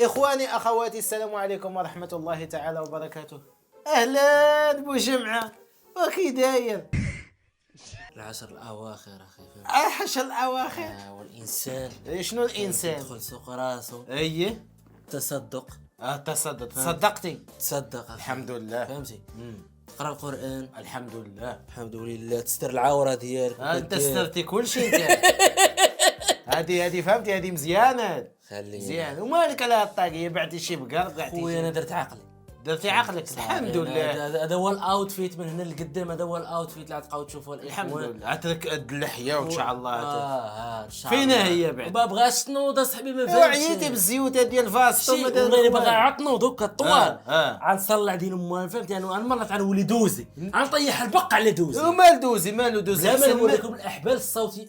إخواني أخواتي، السلام عليكم ورحمة الله تعالى وبركاته. أهلا بجمعة، وكي داير؟ العشر الأواخر أخي الحشر الأواخر. والإنسان شنو الإنسان؟ يدخل سوق راسه. أيه تصدق. تصدقتي. تصدق أخي. الحمد لله. فهمتي. تقرا القرآن. الحمد لله. الحمد لله. تستر العورة ديالك. أنت استرتي كل شيء. هذه فهمتي، هذه مزيانة. خلينا مزيان. ومالك على الطاقية بعتي شي بقر قعدتي؟ خويا أنا درت عقلي. درتي عقلك. الحمد لله. هذا هو الاوتفيت من هنا لقدام، هذا هو الاوتفيت اللي غتبقاو تشوفوه الحمد لله. عترك اللحية وان شاء الله. ان شاء الله. فينا هي بعد؟ ما بغاش تنوض اصاحبي، ما فهمتش. عييتي بالزيوت ديال الفاستو. والله باغي عطنوض هكا الطوال. غنصلع دين امها. فهمتي انا مرات غنولي دوزي، غنطيح البق على دوزي. ومال دوزي مالو دوزي. لا ما نقول لكم الاحبال الصوتي.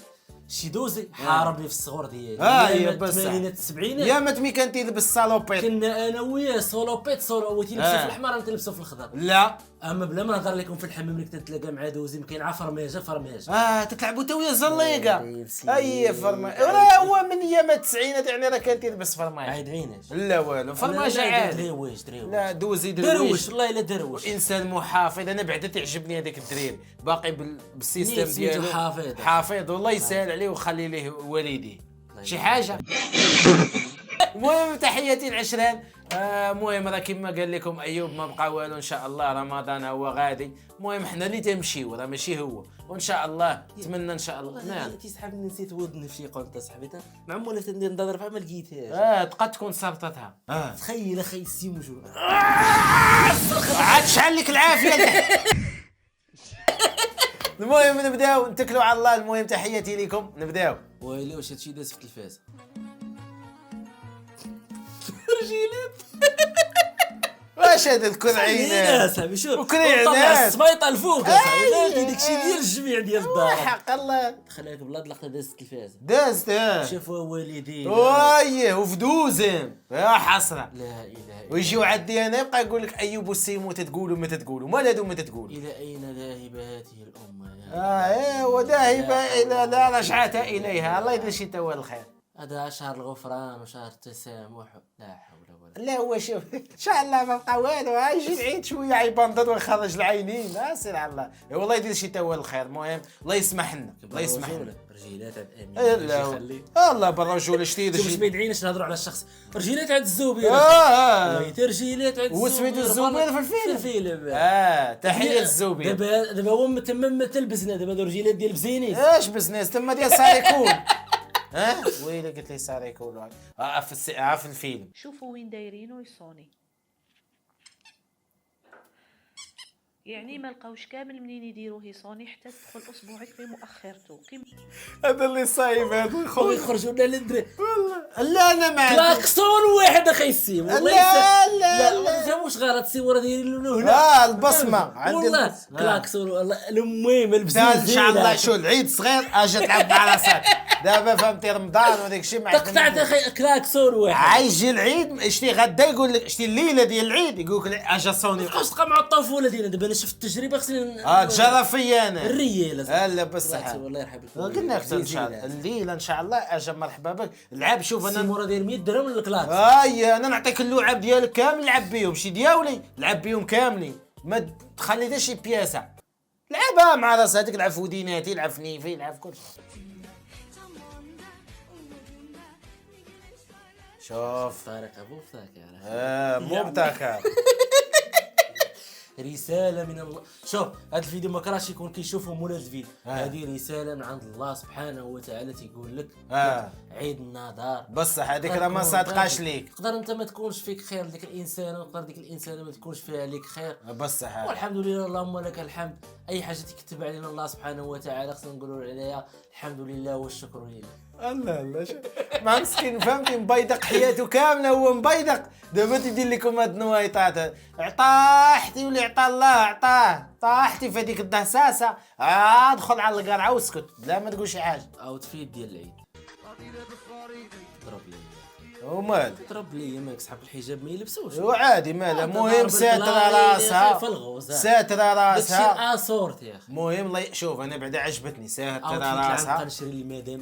شي دوزي حاربني في الصغر ديالي. يا بس الثمانينات السبعينات. يا مات مي كان تيلبس صالوبيط. كنا انا وياه صولوبيط هو تيلبسو في الاحمر، انا تلبسو في الخضر. لا اما بلا ما نهضر لكم في الحمام اللي كنت نتلاقى مع دوزي، ما كاين عا فرماجه. تتلعبوا تا ويا زليقه. اي فرماجه. راه هو من ايام التسعينات، يعني راه كان تيلبس فرماجه. عاد عيناش. لا والو، فرماجه عادي. درويش. لا دوزي درويش والله الا درويش. انسان محافظ. انا بعدا تعجبني هذاك الدرير باقي بالسيستم ديالو. حافظ والله يسهل عليه وخلي ليه والديه شي حاجه. المهم تحياتي العشران. المهم راه كما قال لكم ايوب ما بقى والو، ان شاء الله رمضان هو غادي. المهم حنا اللي تمشيو، راه ماشي هو، وان شاء الله نتمنى ان شاء الله. نعم تيسحبني، نسيت ودني في شي قنت صاحبي، مع مولات ندير نضرب فيها ما لقيتهاش. تقد تكون سرطتها. تخيل اخي السيموجو. عاد شحال لك العافيه. المهم نبداو نتكلوا على الله. المهم تحياتي لكم، نبداو. ويلي واش هادشي داز في التلفاز؟ رجيلات. واش هذا الكرعينات؟ صاحبي شوف وكرعينات السميطه الفوق صاحبي. داكشي ديال الجميع ديال الدار. حق الله. خليك بلا لقطه داز التلفاز. دازت. شافوها والدين. وفدوزن يا حسره. لا اله الا الله. ويجيو عندي انا يبقى يقول لك ايوب والسيمو تتقولوا ما تتقولوا، مال هادو ما تتقولوا. الى اين ذاهبه هذه الامه وذاهبه الى لا رجعت اليها. الله يدير شي توا الخير. هذا شهر الغفران وشهر التسامح. لا حول ولا. لا هو شوف ان شاء الله ما بقى والو. يجي العيد شويه يبندر ويخرج العينين. سير على الله. والله يدير شي توا الخير. المهم الله يسمح لنا، الله يسمح لنا. رجيلات عند امين. لا الله بالرجوله شتي باش ما يدعيناش نهضروا على الشخص. رجيلات عند الزوبير. رجيلات عند وسميتو الزوبير في الفيلم. تحيه للزوبير. دابا هو تما تلبسنا دابا رجيلات ديال بزينيس. اش بزنس تما ديال ساريكول. ويلي قلت لي ساريكول. في الفيلم. شوفوا وين دايرين ويصوني، يعني ما لقاوش كامل منين يديروا هيصوني حتى تدخل اصبعك في مؤخرته. هذا اللي صايب هذا خويا يخرجوا لنا للدري. والله لا انا ما كلاكسون واحد اخي السيم. والله لا ما تفهموش غير هاد الصوره دايرين له هنا. البصمه عندي والله كلاكسون. والله المهم البزين ان شاء الله. شو العيد صغير اجي تلعب مع راسك دابا فهمتي رمضان وداك الشيء. ما تقطعت اخي كلاكسون واحد. عايجي العيد شتي غدا يقول لك شتي الليله ديال العيد يقول لك اجا صوني. واش تبقى مع الطفوله ديالنا دابا. انا شفت التجربه خصني تجرب فيا انا الريال. لا بصح والله يرحم بك. قلنا لك ان شاء الله الليله ان شاء الله اجا مرحبا بك. لعب شوف انا السيموره داير 100 درهم للكلاكس. انا نعطيك اللعاب ديالك كامل لعب بيهم. شي دياولي لعب بيهم كاملين، ما تخلي حتى شي بياسه. لعبها مع راسك. لعب في وديناتي، لعب في نيفي، لعب في كل شيء. شوف طارق ابو فاكر. مو بتاكر. رساله من الله. شوف هذا الفيديو ما كرهش يكون كيشوفوا مولا الفيديو. هذه رساله من عند الله سبحانه وتعالى تيقول لك عيد النظر. بصح هذيك راه ما صادقاش ليك. تقدر انت ما تكونش فيك خير ديك الانسانه، وتقدر ديك الانسانه ما تكونش فيها ليك خير. بصح والحمد لله اللهم لك الحمد. اي حاجه تكتب علينا الله سبحانه وتعالى خصنا نقولوا عليها الحمد لله والشكر لله. لا مع مسكين فهمتي مبيدق حياته كامله. هو مبيدق دابا تيدير لكم هاد النوايطات. عطاحتي ولي عطا الله عطاه. طاحتي في هذيك الدهساسه. ادخل على القرعه واسكت. لا ما تقول شي حاجه. اوتفيت ديال العيد. ضرب لي ومال ضرب لي ماك صحاب الحجاب ما يلبسوش. وعادي ماله. المهم ساتر راسها. ساتر راسها. داكشي صورت يا اخي. المهم شوف انا بعدا عجبتني ساتر راسها. نشري لي مدام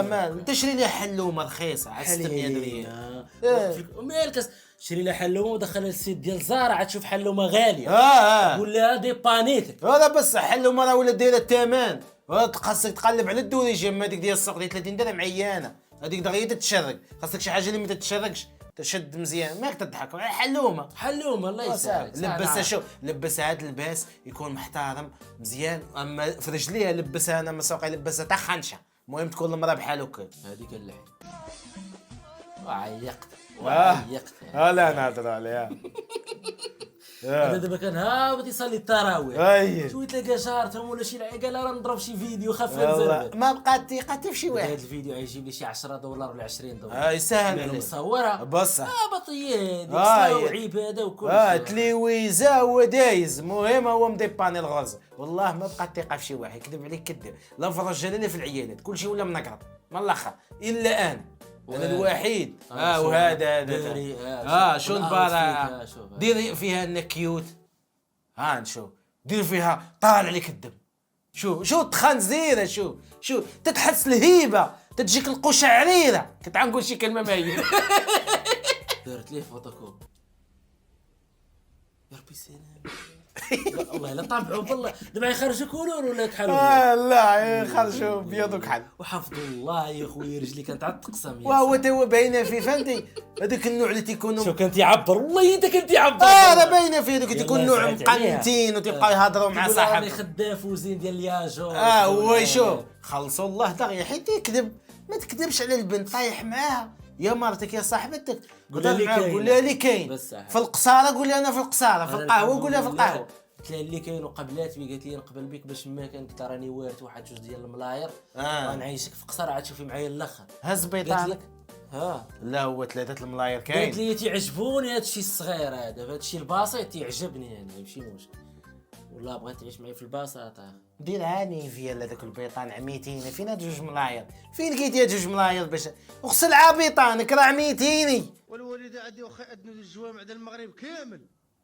مال تشري لي حلومه رخيصه على 600 ريال. مالك شري لها حلومه ودخلها للسيت ديال زارا عاد تشوف حلومه غاليه قول لها ديبانيتك هذا بس حلومه راه ولا دايره الثمن خاصك تقلب على الدوريجيم هذيك ديال السوق ديال 30 درهم عيانه هذيك دغيا تتشرق خاصك شي حاجه اللي ما تتشرقش تشد مزيان ماك تضحك حلومه الله يسهل لبسها شوف لبسها هذا اللباس يكون محترم مزيان اما في رجليها لبسها انا مسوق لبسها تاع خنشه المهم تكون المراه بحال هكا هذيك اللحيه وعيقت لا نهضر عليها هذا دابا كان هابط يصلي التراويح شويه تلقى جارتهم ولا شي لعيبه قال راه نضرب شي فيديو خاف نزرب ما بقات ثقه حتى في شي واحد هذا الفيديو غيجيب لي شي 10 دولار ولا 20 دولار يسهل عليه يصورها بصح بطيه هذيك وعباده وكل شيء تليويزه هو دايز المهم هو مديباني الغرز والله ما بقات ثقه في شي واحد يكذب عليك كذب لا في الرجال لا في العيالات كلشي ولا منقرض من الاخر الا انا الوحيد وهذا شو البارا دير فيها انك كيوت نشوف دير فيها طالع عليك الدم شو تخنزيره شو تتحس الهيبه تجيك القشعريره كنت عنقول شي كلمه ماهيه دارت ليه فوتوكوب يا ربي سلام والله لا طابعوا بالله دابا يخرجوا كولور ولا كحلوا لا يخرجوا بيض وكحل وحفظ الله يا خويا رجلي كانت عاد تقسم وهو تو باينه فيه فهمتي هذاك النوع اللي تيكونوا شو كان تيعبر والله انت كنت تعبر راه باينه فيه دوك تيكون نوع مقنتين وتيبقاو يهضروا مع صاحبهم خداف وزين ديال الياجور هو يشوف خلصوا الله دغيا حيت يكذب ما تكذبش على البنت طايح معاها يا مرتك يا صاحبتك قول لها اللي كاين في القصاره قول لها انا في القصاره في القهوه قول لها في القهوه قلت لها اللي كاين وقبلات بي قالت لي نقبل بك باش ما كان قلت راني وارث واحد جوج ديال الملاير غنعيشك في قصاره عاد تشوفي معايا الاخر هز بيطانك لا هو 3 الملاير كاين قالت لي تيعجبوني هادشي الصغير هذا هادشي البسيط تيعجبني انا ماشي مشكل والله بغيت تعيش معايا في البساطه دير هاني فيا هذاك البيطان عميتيني فين هاد 2 ملاير فين لقيتي 2 ملاير باش اغسل عبيطانك راه عميتيني والوالده عندي واخا ادنوا الجوامع ديال المغرب كامل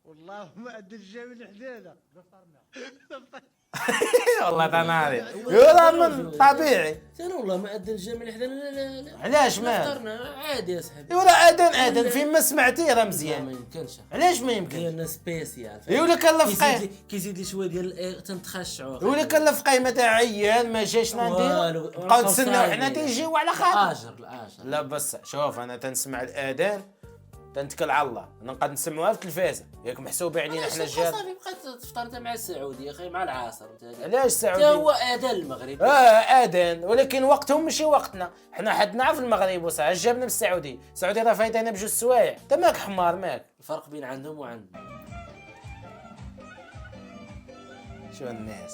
والله ما ادى الجامع الحداده والله تناري يلا من طبيعي انا والله ما ادى الجامع الحداده لا علاش ما فطرنا عادي يا صاحبي ولا اذن فين ما سمعتيه راه مزيان ما يمكنش علاش ما يمكن ديالنا سبيسيال ولا كان الفقيه كيزيد لي شويه ديال تنتخشعوا ولا كان الفقيه ما تاع عيان ما جاش نديرو بقاو نستناو حنا تيجيو على خاطر الاجر لا بس شوف انا تنسمع الاذان تنتكل على الله نقعد نسمعوها في التلفازه ياك محسوبه علينا حنا الجار صافي بقيت تفطر انت مع السعوديه اخي مع العصر علاش السعوديه هو اذان المغرب اذان ولكن وقتهم ماشي وقتنا حنا حدنا في المغرب وصح جابنا من السعوديه السعوديه راه فايتانا بجوج سوايع انت ماك حمار ماك الفرق بين عندهم وعندنا شو الناس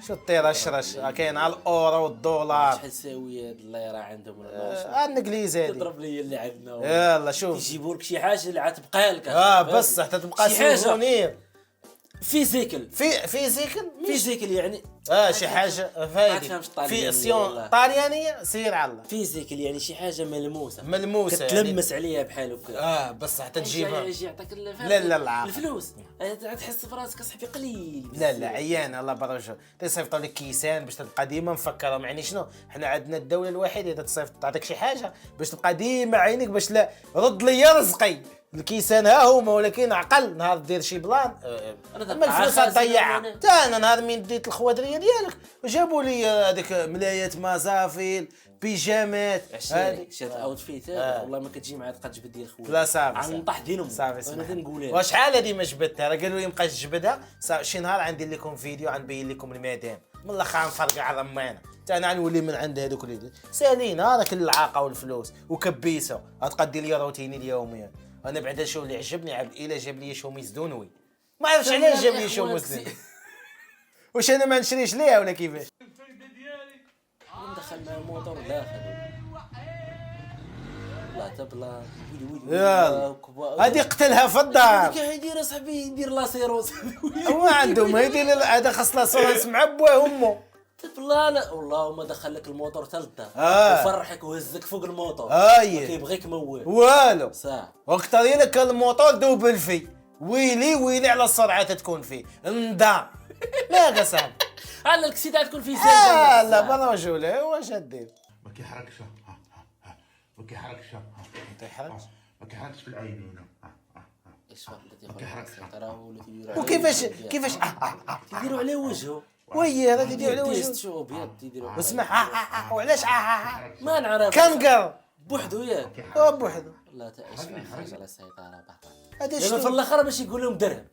شو الطيره الشرش كاين على الاورو والدولار شحال ساويه هاد الليره عندهم ولا الانجليز هادي تضرب لي اللي عندنا يلا شوف يجيبوا لك شي حاجه اللي عتبقى لك بس حتى تبقى سيفونير فيزيكل يعني شي حاجه فايده في سيون طاليانيه سير على الله فيزيكل يعني شي حاجه ملموسه كتلمس يعني عليها بحال هكا بس حتى تجيبها يجي يعطيك لا الفلوس تحس براسك اصاحبي قليل لا عيان الله برجو تيصيفطوا لك كيسان باش تبقى ديما مفكره يعني شنو حنا عندنا الدوله الوحيده اللي تصيفط تعطيك شي حاجه باش تبقى ديما عينيك باش لا رد لي رزقي الكيسان ها هما ولكن عقل نهار دير شي بلان اما الفلوس تضيعها حتى انا نهار من ديت الخوادريه ديالك وجابوا لي هذيك ملايات مزافيل بيجامات هذيك شاد اوتفيت والله ما كتجي معايا تبقى تجبد ديال خويا لا صافي عن طاح ديالهم صافي انا كنقولها وشحال هذه ما جبدتها راه قالوا لي مابقاش تجبدها شي نهار غندير لكم فيديو غنبين لكم المدام من الاخر غنفرقع على رمانه حتى انا غنولي من عند هذوك اللي سالين هذاك العاقه والفلوس وكبيسه غتبقى دير لي روتيني اليومي انا بعدا شو اللي عجبني عبد الا جاب لي شوميز دونوي ما عرفتش علاش جاب لي شوميز واش انا ما نشريش ليها ولا كيفاش الفايده ديالي ندخل مع الموتور داخل لا تبلا يلا هادي قتلها في الدار كيدير اصاحبي يدير لاسيروس هو عندهم هيدير هذا خاص لاسيروس مع بواه امه لا والله ما دخل لك الموتور حتى للدار وفرحك وهزك فوق الموتور كيبغيك موال والو ساعه وقت ديالك الموتور دوبل فيه ويلي على السرعه تكون فيه نضا ماك اصاحبي على الكسيده تكون فيه زين لا برجوله واش دير ما كيحركش ما كيحركش ما تيحركش ما كيحركش في العينين. ايش فاهم تيخرج السيطره ولا تيديروا عليه وكيفاش تيديروا عليه وجهه وي هذا تيدير على وجهه شو ابيض تيديروا اسمع وعلاش ما نعرف كنقر بوحدو ياك بوحدو والله تا ايش فاهم خرج على السيطره بطل هذا دابا في شنو الاخر باش يقول لهم درهم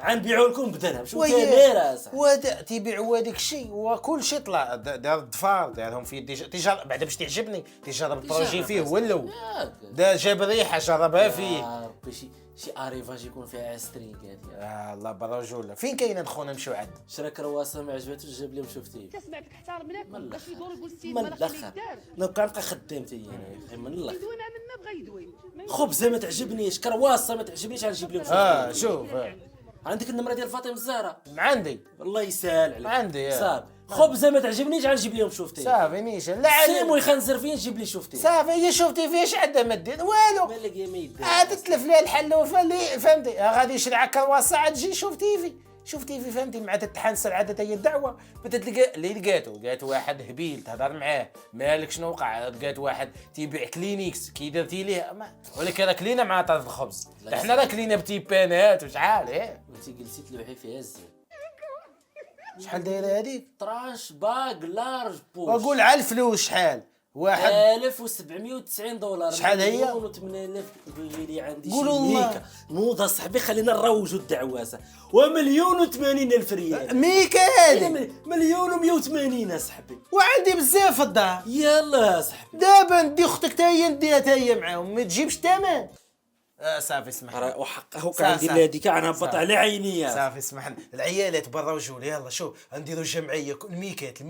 غنبيعوا لكم بدرهم شو وي كاين اصاحبي وهذا تيبيعوا هذاك الشيء وكل شيء طلع دار الضفار دارهم فيه تيجا بعدا باش تعجبني تيجرب البروجي فيه هو الاول دا جاب ريحه جربها فيه ربي شي اريفاج يكون فيها عسترين هذه الله بالرجوله فين كاين خونا نمشيو عند شرا كرواسه ما عجباتوش جاب لهم شفتيه تسمعك تحترم لك باش يدور يقول السيد من ما الاخر نبقى خدامتي انا يا اخي من الاخر يدوينا منا بغا يدوي خبزه ما تعجبنيش كرواسه ما تعجبنيش غنجيب لهم شفتيه شوف عندك النمره ديال فاطمه الزهراء عندي الله يسهل عليك عندي صافي خبزه ما تعجبنيش غنجيب لهم شفتيه صافي نيشان لا سيمو يخنزر فين جيب لي شفتيه صافي هي شفتي فيش عندها ما دير والو مالك يا ميد عاد تلف ليها الحلوفه اللي فهمتي غادي يشرع كرواسه عاد تجي شوف تيفي فهمتي مع تتحنسل عاد هي الدعوه بدات تلقى اللي لقات واحد هبيل تهضر معاه مالك شنو وقع لقات واحد تيبيع كلينيكس كي درتي ليه ولكن راه كلينا مع طاط الخبز حنا راه كلينا بتيبانات وشحال انت جلسيت تلوحي فيها الزين شحال دايره هذيك تراش باغ لارج بوش وقول على الفلوس شحال واحد 1790 دولار شحال هي؟ 8000 تقول لي عندي قول شي الله. ميكا موضه صاحبي خلينا نروجوا الدعواسه ومليون و80 الف ريال ميكال مليون و180 اصاحبي وعندي بزاف في الدار يلا صاحبي دابا ندي اختك تا هي نديها تا هي معاهم ما تجيبش ثمن صافي اسمح لي وحق هو كان ندير لها هذيك انا هبط على عيني صافي اسمح لي العيالات برا وجولي يلا شوف نديروا جمعيه الميكات